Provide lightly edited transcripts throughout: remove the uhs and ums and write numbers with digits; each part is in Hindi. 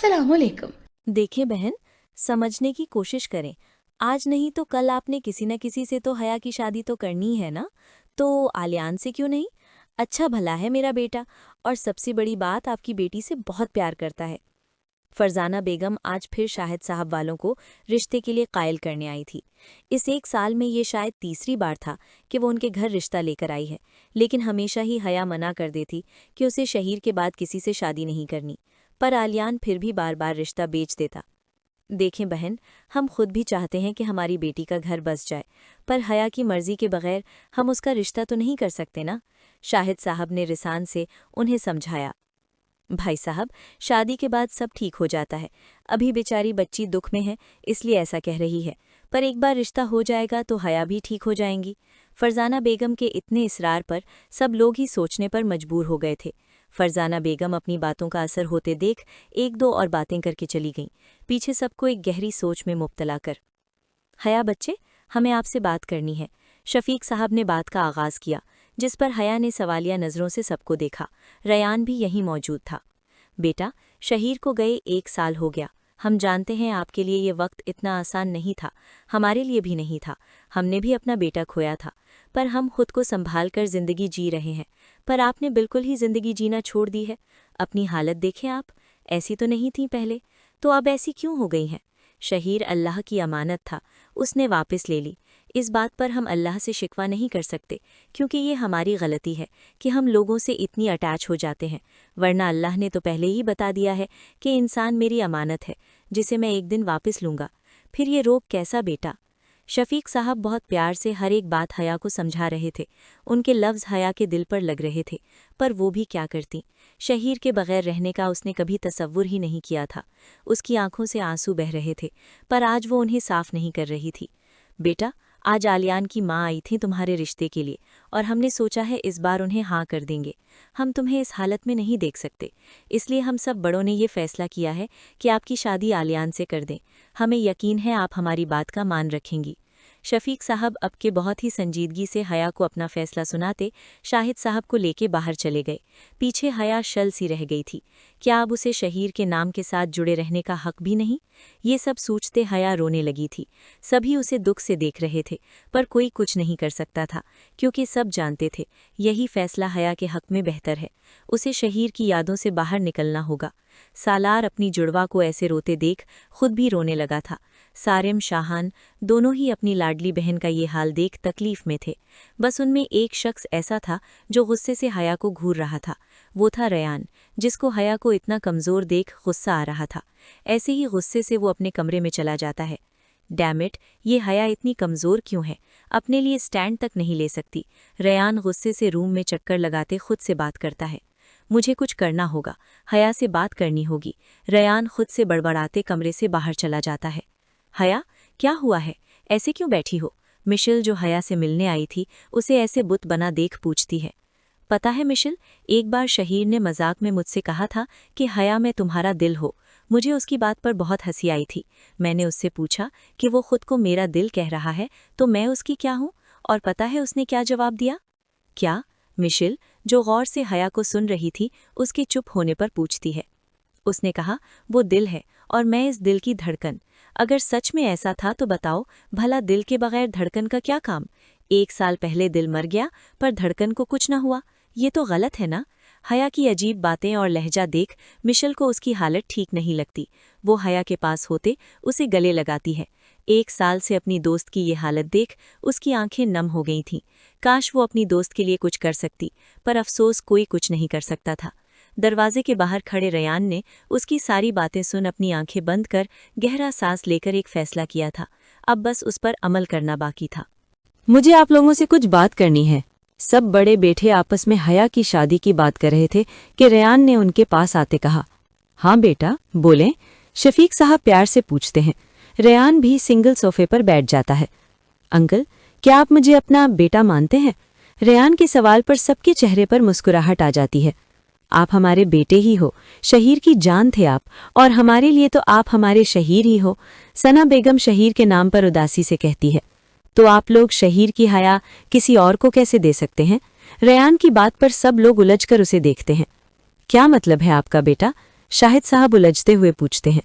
अस्सलामुअलैकुम। देखिए बहन, समझने की कोशिश करें। आज नहीं तो कल आपने किसी न किसी से तो हया की शादी तो करनी है ना। तो आलियान से क्यों नहीं? अच्छा भला है मेरा बेटा, और सबसे बड़ी बात आपकी बेटी से बहुत प्यार करता है। फरजाना बेगम आज फिर शाहिद साहब वालों को रिश्ते के लिए कायल करने आई थी। इस एक साल में ये शायद तीसरी बार था कि वो उनके घर रिश्ता लेकर आई है, लेकिन हमेशा ही हया मना कर देती कि उसे शहीर के बाद किसी से शादी नहीं करनी। पर आलियान फिर भी बार बार रिश्ता बेच देता। देखें बहन, हम खुद भी चाहते हैं कि हमारी बेटी का घर बस जाए, पर हया की मर्जी के बगैर हम उसका रिश्ता तो नहीं कर सकते ना। शाहिद साहब ने रिसान से उन्हें समझाया। भाई साहब, शादी के बाद सब ठीक हो जाता है। अभी बेचारी बच्ची दुख में है, इसलिए ऐसा कह रही है। पर एक बार रिश्ता हो जाएगा तो हया भी ठीक हो जाएंगी। फरजाना बेगम के इतने इसरार पर सब लोग ही सोचने पर मजबूर हो गए थे। फरजाना बेगम अपनी बातों का असर होते देख एक दो और बातें करके चली गईं, पीछे सबको एक गहरी सोच में मुब्तला कर। हया बच्चे, हमें आपसे बात करनी है। शफीक साहब ने बात का आगाज किया, जिस पर हया ने सवालिया नज़रों से सबको देखा। रयान भी यहीं मौजूद था। बेटा, शहीर को गए 1 साल हो गया। हम जानते हैं आपके लिए ये वक्त इतना आसान नहीं था, हमारे लिए भी नहीं था। हमने भी अपना बेटा खोया था, पर हम खुद को संभाल कर जिंदगी जी रहे हैं। पर आपने बिल्कुल ही जिंदगी जीना छोड़ दी है। अपनी हालत देखें आप, ऐसी तो नहीं थी पहले, तो अब ऐसी क्यों हो गई हैं? शहीर अल्लाह की अमानत था, उसने वापस ले ली। इस बात पर हम अल्लाह से शिकवा नहीं कर सकते, क्योंकि ये हमारी गलती है कि हम लोगों से इतनी अटैच हो जाते हैं। वरना अल्लाह ने तो पहले ही बता दिया है कि इंसान मेरी अमानत है, जिसे मैं एक दिन वापस लूँगा। फिर ये रोग कैसा बेटा? शफीक साहब बहुत प्यार से हर एक बात हया को समझा रहे थे। उनके लफ्ज़ हया के दिल पर लग रहे थे, पर वो भी क्या करती। शहीर के बगैर रहने का उसने कभी तसव्वुर ही नहीं किया था। उसकी आंखों से आंसू बह रहे थे, पर आज वो उन्हें साफ नहीं कर रही थी। बेटा, आज आलियान की माँ आई थी तुम्हारे रिश्ते के लिए, और हमने सोचा है इस बार उन्हें हाँ कर देंगे। हम तुम्हें इस हालत में नहीं देख सकते, इसलिए हम सब बड़ों ने ये फैसला किया है कि आपकी शादी आलियान से कर दें। हमें यकीन है आप हमारी बात का मान रखेंगी। शफीक साहब अब के बहुत ही संजीदगी से हया को अपना फैसला सुनाते शाहिद साहब को लेके बाहर चले गए। पीछे हया शल सी रह गई थी। क्या अब उसे शहीर के नाम के साथ जुड़े रहने का हक भी नहीं? ये सब सोचते हया रोने लगी थी। सभी उसे दुख से देख रहे थे, पर कोई कुछ नहीं कर सकता था, क्योंकि सब जानते थे यही फैसला हया के हक में बेहतर है। उसे शहीर की यादों से बाहर निकलना होगा। सालार अपनी जुड़वा को ऐसे रोते देख खुद भी रोने लगा था। सारिम शाहान दोनों ही अपनी लाडली बहन का ये हाल देख तकलीफ में थे। बस उनमें एक शख्स ऐसा था जो गुस्से से हया को घूर रहा था। वो था रयान, जिसको हया को इतना कमज़ोर देख गुस्सा आ रहा था। ऐसे ही गुस्से से वो अपने कमरे में चला जाता है। डैमिट, ये हया इतनी कमज़ोर क्यों है? अपने लिए स्टैंड तक नहीं ले सकती। रयान गुस्से से रूम में चक्कर लगाते खुद से बात करता है। मुझे कुछ करना होगा, हया से बात करनी होगी। रयान खुद से बड़बड़ाते कमरे से बाहर चला जाता है। हया, क्या हुआ है? ऐसे क्यों बैठी हो? मिशेल जो हया से मिलने आई थी, उसे ऐसे बुत बना देख पूछती है। पता है मिशेल, एक बार शहीर ने मजाक में मुझसे कहा था कि हया में तुम्हारा दिल हो। मुझे उसकी बात पर बहुत हंसी आई थी। मैंने उससे पूछा कि वो खुद को मेरा दिल कह रहा है तो मैं उसकी क्या हूँ? और पता है उसने क्या जवाब दिया? क्या? मिशेल, जो गौर से हया को सुन रही थी, उसके चुप होने पर पूछती है। उसने कहा, वो दिल है और मैं इस दिल की धड़कन। अगर सच में ऐसा था तो बताओ, भला दिल के बगैर धड़कन का क्या काम? 1 साल पहले दिल मर गया, पर धड़कन को कुछ न हुआ। ये तो गलत है ना? हया की अजीब बातें और लहजा देख मिशेल को उसकी हालत ठीक नहीं लगती। वो हया के पास होते उसे गले लगाती है। 1 साल से अपनी दोस्त की ये हालत देख उसकी आंखें नम हो गई थीं। काश वो अपनी दोस्त के लिए कुछ कर सकती, पर अफसोस कोई कुछ नहीं कर सकता था। दरवाजे के बाहर खड़े रयान ने उसकी सारी बातें सुन अपनी आंखें बंद कर गहरा सांस लेकर एक फैसला किया था। अब बस उस पर अमल करना बाकी था। मुझे आप लोगों से कुछ बात करनी है। सब बड़े बेटे आपस में हया की शादी की बात कर रहे थे कि रयान ने उनके पास आते कहा, हाँ बेटा बोलें। शफीक साहब प्यार से पूछते हैं। रयान भी सिंगल सोफे पर बैठ जाता है। अंकल, क्या आप मुझे अपना बेटा मानते हैं? रयान के सवाल पर सबके चेहरे पर मुस्कुराहट आ जाती है। आप हमारे बेटे ही हो, शहीर की जान थे आप, और हमारे लिए तो आप हमारे शहीर ही हो। सना बेगम शहीर के नाम पर उदासी से कहती है। तो आप लोग शहीर की हया किसी और को कैसे दे सकते हैं? रयान की बात पर सब लोग उलझकर उसे देखते हैं। क्या मतलब है आपका बेटा? शाहिद साहब उलझते हुए पूछते हैं,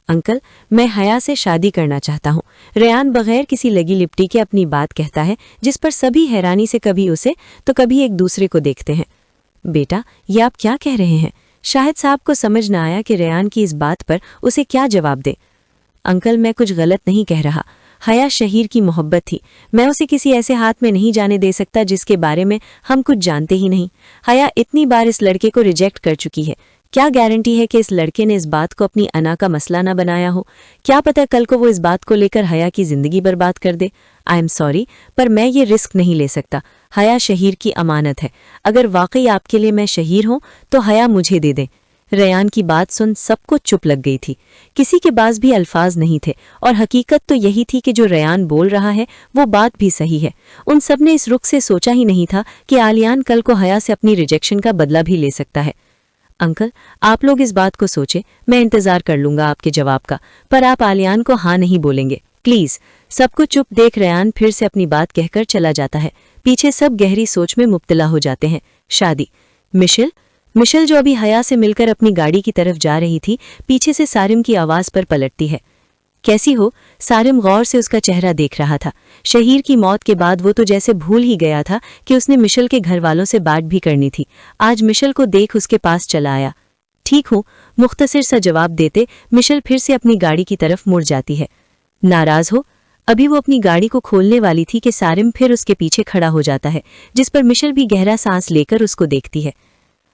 अंकल मैं हया से शादी करना चाहता हूँ। रेयान बगैर किसी लगी लिपटी के अपनी बात कहता है, जिस पर सभी हैरानी से कभी उसे तो कभी एक दूसरे को देखते हैं। बेटा ये आप क्या कह रहे हैं? शाहिद साहब को समझ न आया कि रेयान की इस बात पर उसे क्या जवाब दे। अंकल मैं कुछ गलत नहीं कह रहा। हया शहीर की मोहब्बत थी, मैं उसे किसी ऐसे हाथ में नहीं जाने दे सकता जिसके बारे में हम कुछ जानते ही नहीं। हया इतनी बार इस लड़के को रिजेक्ट कर चुकी है, क्या गारंटी है कि इस लड़के ने इस बात को अपनी अना का मसला ना बनाया हो? क्या पता कल को वो इस बात को लेकर हया की जिंदगी बर्बाद कर दे। आई एम सॉरी, पर मैं ये रिस्क नहीं ले सकता। हया शहीर की अमानत है, अगर वाकई आपके लिए मैं शहीर हूं तो हया मुझे दे दें। रेयान की बात सुन सबको चुप लग गई थी, किसी के पास भी अल्फाज नहीं थे, और हकीकत तो यही थी कि जो रेयान बोल रहा है वो बात भी सही है। उन सब ने इस रुख से सोचा ही नहीं था कि आलियान कल को हया से अपनी रिजेक्शन का बदला भी ले सकता है। अंकल आप लोग इस बात को सोचे, मैं इंतजार कर लूंगा आपके जवाब का, पर आप आलियान को हाँ नहीं बोलेंगे प्लीज। सबको चुप देख रेयान फिर से अपनी बात कहकर चला जाता है। पीछे सब गहरी सोच में मुब्तला हो जाते हैं। शादी। मिशेल जो अभी हया से मिलकर अपनी गाड़ी की तरफ जा रही थी, पीछे से सारिम की आवाज पर पलटती है। कैसी हो? सारिम गौर से उसका चेहरा देख रहा था। शहीर की मौत के बाद वो तो जैसे भूल ही गया था कि उसने मिशेल के घर वालों से बात भी करनी थी। आज मिशेल को देख उसके पास चला आया। ठीक हूँ, मुख्तसर सा जवाब देते मिशेल फिर से अपनी गाड़ी की तरफ मुड़ जाती है। नाराज हो? अभी वो अपनी गाड़ी को खोलने वाली थी कि सारिम फिर उसके पीछे खड़ा हो जाता है, जिस पर मिशेल भी गहरा सांस लेकर उसको देखती है।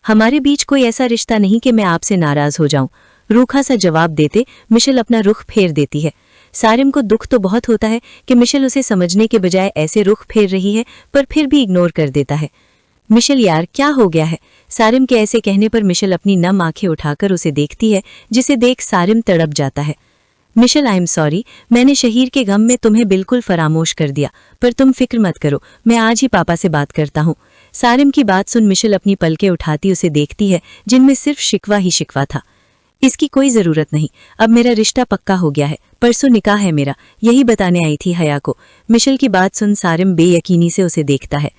हमारे बीच कोई ऐसा रिश्ता नहीं कि मैं आपसे नाराज हो जाऊं, रूखा सा जवाब देते मिशेल अपना रुख फेर देती है। सारिम को दुख तो बहुत होता है कि मिशेल उसे समझने के बजाय ऐसे रुख फेर रही है, पर फिर भी इग्नोर कर देता है। मिशेल यार क्या हो गया है? सारिम के ऐसे कहने पर मिशेल अपनी नम आंखें उठाकर उसे देखती है, जिसे देख सारिम तड़प जाता है। मिशेल आई एम सॉरी, मैंने शहीर के गम में तुम्हें बिल्कुल फरामोश कर दिया, पर तुम फिक्र मत करो, मैं आज ही पापा से बात करता हूँ। सारिम की बात सुन मिशेल अपनी पलकें उठाती उसे देखती है, जिनमें सिर्फ शिकवा ही शिकवा था। इसकी कोई जरूरत नहीं, अब मेरा रिश्ता पक्का हो गया है, परसों निकाह है मेरा, यही बताने आई थी हया को। मिशेल की बात सुन सारिम बेयकीनी से उसे देखता है।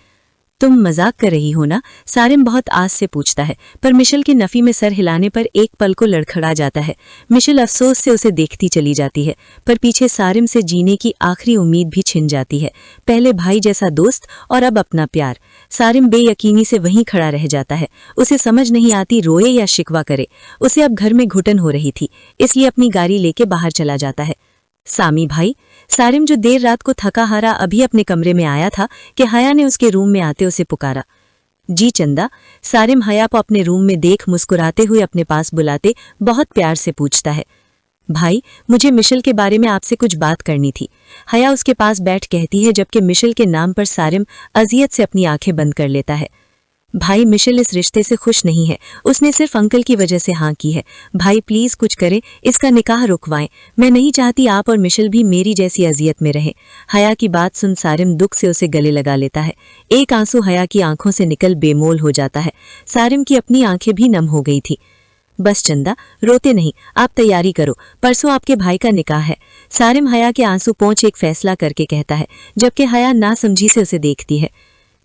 तुम मजाक कर रही हो ना? सारिम बहुत आस से पूछता है, पर मिशेल की नफी में सर हिलाने पर एक पल को लड़खड़ा जाता है। मिशेल अफसोस से उसे देखती चली जाती है, पर पीछे सारिम से जीने की आखिरी उम्मीद भी छिन जाती है। पहले भाई जैसा दोस्त और अब अपना प्यार। सारिम बेयकीनी से वहीं खड़ा रह जाता है। उसे समझ नहीं आती रोए या शिकवा करे। उसे अब घर में घुटन हो रही थी, इसलिए अपनी गाड़ी लेके बाहर चला जाता है। सामी भाई। सारिम जो देर रात को थका हारा अभी अपने कमरे में आया था कि हया ने उसके रूम में आते उसे पुकारा। जी चंदा। सारिम हया को अपने रूम में देख मुस्कुराते हुए अपने पास बुलाते बहुत प्यार से पूछता है, भाई मुझे मिशेल के बारे में आपसे कुछ बात करनी थी। हया उसके पास बैठ कहती है, जबकि मिशेल के नाम पर सारिम अजियत से अपनी आंखें बंद कर लेता है। भाई मिशेल इस रिश्ते से खुश नहीं है, उसने सिर्फ अंकल की वजह से हाँ की है। भाई प्लीज कुछ करें, इसका निकाह रुकवाएं। मैं नहीं चाहती आप और मिशेल भी मेरी जैसी अजियत में रहें। हया की बात सुन सारिम दुख से उसे गले लगा लेता है। एक आंसू हया की आंखों से निकल बेमोल हो जाता है। सारिम की अपनी आंखें भी नम हो गई थी। बस चंदा रोते नहीं, आप तैयारी करो, परसों आपके भाई का निकाह है। सारिम हया के आंसू पोंछ एक फैसला करके कहता है, जबकि हया नासमझी से उसे देखती है।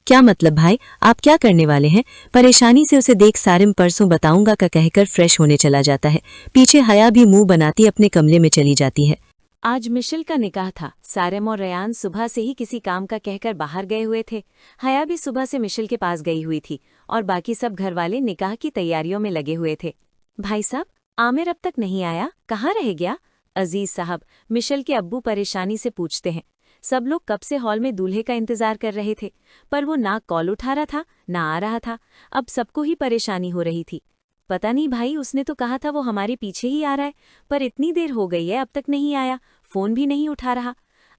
क्या मतलब भाई, आप क्या करने वाले हैं? परेशानी से उसे देख सारिम परसों बताऊंगा का कहकर फ्रेश होने चला जाता है। पीछे हया भी मुंह बनाती अपने कमरे में चली जाती है। आज मिशेल का निकाह था। सारिम और रेयान सुबह से ही किसी काम का कहकर बाहर गए हुए थे। हया भी सुबह से मिशेल के पास गई हुई थी और बाकी सब घरवाले निकाह की तैयारियों में लगे हुए थे। भाई साहब, आमिर अब तक नहीं आया, कहाँ रह गया? अजीज साहब, मिशेल के अब्बू परेशानी से पूछते हैं। सब लोग कब से हॉल में दूल्हे का इंतजार कर रहे थे, पर वो ना कॉल उठा रहा था ना आ रहा था। अब सबको ही परेशानी हो रही थी। पता नहीं भाई, उसने तो कहा था वो हमारे पीछे ही आ रहा है, पर इतनी देर हो गई है अब तक नहीं आया, फोन भी नहीं उठा रहा।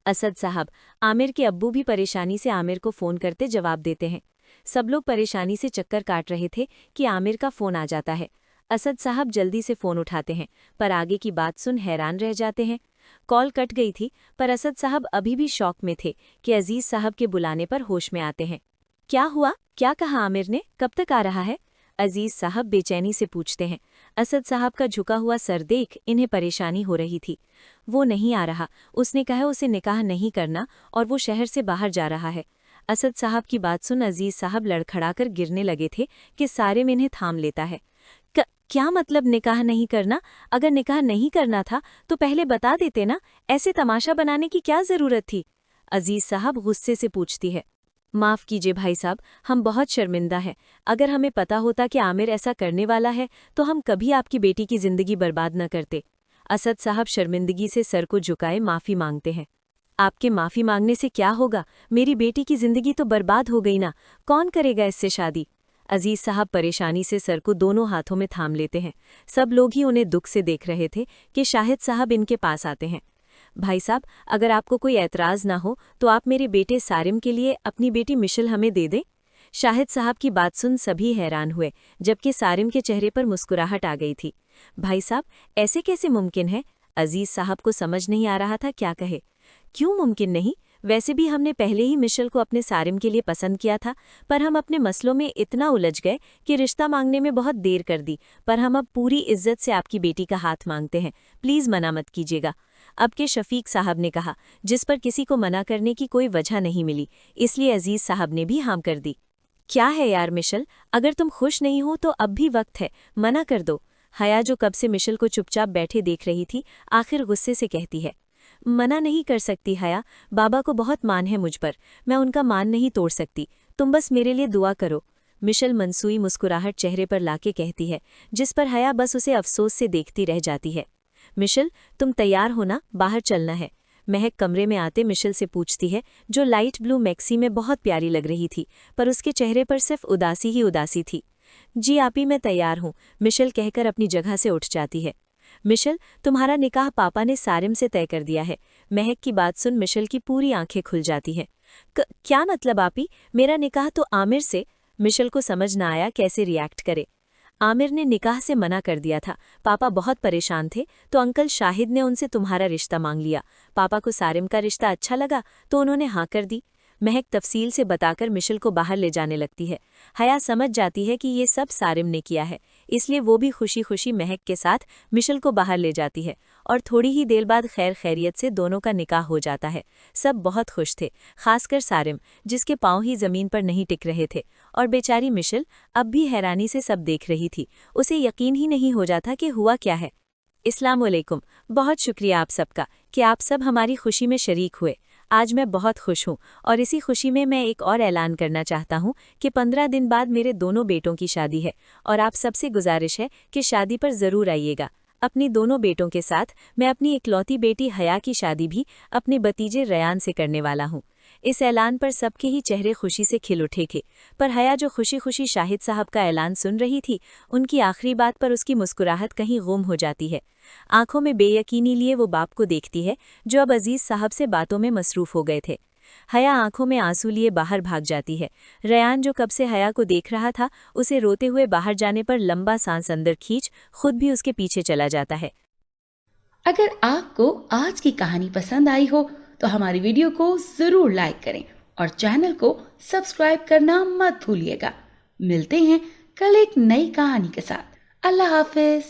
असद साहब, आमिर के अब्बू भी परेशानी से आमिर को फोन करते जवाब देते हैं। सब लोग परेशानी से चक्कर काट रहे थे कि आमिर का फोन आ जाता है। असद साहब जल्दी से फोन उठाते हैं, पर आगे की बात सुन हैरान रह जाते हैं। कॉल कट गई थी, पर असद साहब अभी भी शौक में थे कि अजीज साहब के बुलाने पर होश में आते हैं। क्या हुआ? क्या कहा आमिर ने? कब तक आ रहा है? अजीज साहब बेचैनी से पूछते हैं। असद साहब का झुका हुआ सर देख इन्हें परेशानी हो रही थी। वो नहीं आ रहा, उसने कहा उसे निकाह नहीं करना और वो शहर से बाहर जा रहा है। असद साहब की बात सुन अजीज साहब लड़खड़ाकर गिरने लगे थे कि सारिम इन्हें थाम लेता है। क्या मतलब निकाह नहीं करना? अगर निकाह नहीं करना था तो पहले बता देते ना, ऐसे तमाशा बनाने की क्या जरूरत थी? अजीज साहब गुस्से से पूछती है। माफ कीजिए भाई साहब, हम बहुत शर्मिंदा हैं। अगर हमें पता होता कि आमिर ऐसा करने वाला है तो हम कभी आपकी बेटी की जिंदगी बर्बाद न करते। असद साहब शर्मिंदगी से सर को झुकाए माफी मांगते हैं। आपके माफी मांगने से क्या होगा? मेरी बेटी की जिंदगी तो बर्बाद हो गई ना, कौन करेगा इससे शादी? अजीज साहब परेशानी से सर को दोनों हाथों में थाम लेते हैं। सब लोग ही उन्हें दुख से देख रहे थे कि शाहिद साहब इनके पास आते हैं। भाई साहब, अगर आपको कोई ऐतराज ना हो तो आप मेरे बेटे सारिम के लिए अपनी बेटी मिशल हमें दे दें। शाहिद साहब की बात सुन सभी हैरान हुए, जबकि सारिम के चेहरे पर मुस्कुराहट आ गई थी। भाई साहब, ऐसे कैसे मुमकिन है? अजीज साहब को समझ नहीं आ रहा था क्या कहे। क्यों मुमकिन नहीं? वैसे भी हमने पहले ही मिशल को अपने सारिम के लिए पसंद किया था, पर हम अपने मसलों में इतना उलझ गए कि रिश्ता मांगने में बहुत देर कर दी। पर हम अब पूरी इज्जत से आपकी बेटी का हाथ मांगते हैं, प्लीज मना मत कीजिएगा। अब के शफीक साहब ने कहा, जिस पर किसी को मना करने की कोई वजह नहीं मिली, इसलिए अजीज साहब ने भी हां कर दी। क्या है यार मिशल, अगर तुम खुश नहीं हो तो अब भी वक्त है, मना कर दो। हया जो कब से मिशल को चुपचाप बैठे देख रही थी, आखिर गुस्से से कहती है। मना नहीं कर सकती हया, बाबा को बहुत मान है मुझ पर, मैं उनका मान नहीं तोड़ सकती। तुम बस मेरे लिए दुआ करो। मिशल मनसूई मुस्कुराहट चेहरे पर लाके कहती है, जिस पर हया बस उसे अफसोस से देखती रह जाती है। मिशल, तुम तैयार हो ना? बाहर चलना है। महक कमरे में आते मिशल से पूछती है, जो लाइट ब्लू मैक्सी में बहुत प्यारी लग रही थी, पर उसके चेहरे पर सिर्फ उदासी ही उदासी थी। जी आपी, मैं तैयार हूँ, मिशल कहकर अपनी जगह से उठ जाती है। मिशल, तुम्हारा निकाह पापा ने सारिम से तय कर दिया है। महक की बात सुन मिशल की पूरी आंखें खुल जाती हैं। क्या मतलब आपी? मेरा निकाह तो आमिर से? मिशल को समझ ना आया कैसे रिएक्ट करे। आमिर ने निकाह से मना कर दिया था। पापा बहुत परेशान थे तो अंकल शाहिद ने उनसे तुम्हारा रिश्ता मांग लिया। पापा को सारिम का रिश्ता अच्छा लगा तो उन्होंने हाँ कर दी। महक तफसील से बताकर मिशल को बाहर ले जाने लगती है। हया समझ जाती है कि ये सब सारिम ने किया है, इसलिए वो भी खुशी खुशी महक के साथ मिशल को बाहर ले जाती है और थोड़ी ही देर बाद खैर खैरियत से दोनों का निकाह हो जाता है। सब बहुत खुश थे, खासकर सारिम, जिसके पांव ही जमीन पर नहीं टिक रहे थे, और बेचारी मिशल अब भी हैरानी से सब देख रही थी। उसे यकीन ही नहीं हो जाता कि हुआ क्या है। अस्सलाम वालेकुम, बहुत शुक्रिया आप सबका कि आप सब हमारी खुशी में शरीक हुए। आज मैं बहुत खुश हूँ और इसी खुशी में मैं एक और ऐलान करना चाहता हूँ कि 15 दिन बाद मेरे दोनों बेटों की शादी है और आप सबसे गुजारिश है कि शादी पर ज़रूर आइएगा। अपनी दोनों बेटों के साथ मैं अपनी इकलौती बेटी हया की शादी भी अपने भतीजे रयान से करने वाला हूँ। इस ऐलान पर सबके ही चेहरे खुशी से खिल उठे थे, पर हया जो खुशी खुशी शाहिद साहब का ऐलान सुन रही थी, उनकी आखिरी बात पर उसकी मुस्कुराहट कहीं गुम हो जाती है। आंखों में बेयकीनी लिए वो बाप को देखती है जो अब अजीज साहब से बातों में मसरूफ हो गए थे। हया आंखों में आंसू लिए बाहर भाग जाती है। रयान जो कब से हया को देख रहा था, उसे रोते हुए बाहर जाने पर लंबा सांस अंदर खींच खुद भी उसके पीछे चला जाता है। अगर आपको आज की कहानी पसंद आई हो तो हमारी वीडियो को जरूर लाइक करें और चैनल को सब्सक्राइब करना मत भूलिएगा। मिलते हैं कल एक नई कहानी के साथ। अल्लाह हाफिज।